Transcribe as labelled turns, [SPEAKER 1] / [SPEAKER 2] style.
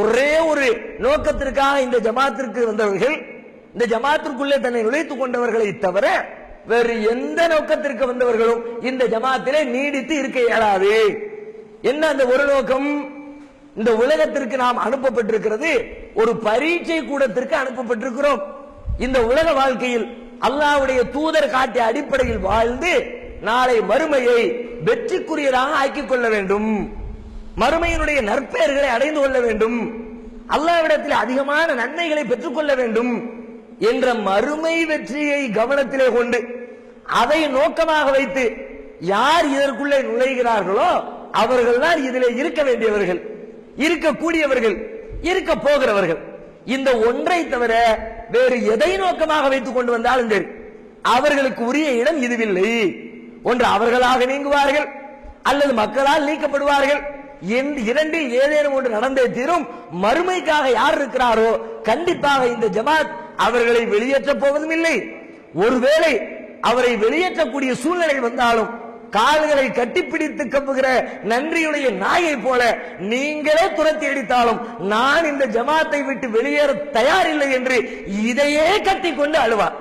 [SPEAKER 1] ஒரே ஒரு நோக்கத்திற்காக இந்த ஜமாத்திற்கு வந்தவர்கள், இந்த ஜமாத்திற்குள்ளே தன்னை நுழைத்துக் கொண்டவர்களை தவிர வேறு எந்த நோக்கத்திற்கு வந்தவர்களும் இந்த ஜமாத்திலே நீடித்து இருக்க இயலாது. என்ன அந்த ஒரு நோக்கம்? இந்த உலகத்திற்கு நாம் அனுப்பப்பட்டிருக்கிறது ஒரு பரீட்சை கூடத்திற்கு அனுப்பப்பட்டிருக்கிறோம். இந்த உலக வாழ்க்கையில் அல்லாஹ்வுடைய தூதர் காட்டிய அடிப்படையில் வாழ்ந்து நாளை மறுமையை வெற்றிக்குரியதாக ஆக்கிக் கொள்ள வேண்டும், மறுமையினுடைய நற்பெயர்களை அடைந்து கொள்ள வேண்டும், அல்லாஹ்விடத்தில் அதிகமான நன்மைகளை பெற்றுக் கொள்ள வேண்டும் என்ற மறுமை வெற்றியை கவனத்திலே கொண்டு அதை நோக்கமாக வைத்து யார் இதற்குள்ளே நுழைகிறார்களோ அவர்கள் தான் இதிலே இருக்க வேண்டியவர்கள், இருக்கக்கூடியவர்கள், இருக்க போகிறவர்கள். இந்த ஒன்றை தவிர வேறு எதை நோக்கமாக வைத்துக் கொண்டு வந்தாலும் சரி அவர்களுக்கு உரிய இடம் இதுவில்லை. ஒன்று அவர்களாக நீங்குவார்கள் அல்லது மக்களால் நீக்கப்படுவார்கள். இரண்டில் ஏதேனும் ஒன்று நடந்தே தீரும். மறுமைக்காக யார் இருக்கிறாரோ கண்டிப்பாக இந்த ஜமாத் அவர்களை வெளியேற்றப் போவதும் இல்லை. ஒருவேளை அவரை வெளியேற்றக்கூடிய சூழ்நிலை வந்தாலும் கால்களை கட்டிப்பிடித்து கம்புகிற நன்றியுடைய நாயை போல நீங்களே துரத்தி அடித்தாலும் நான் இந்த ஜமாத்தை விட்டு வெளியேற தயாரில்லை என்று இதையே கட்டிக்கொண்டு அழுவார்.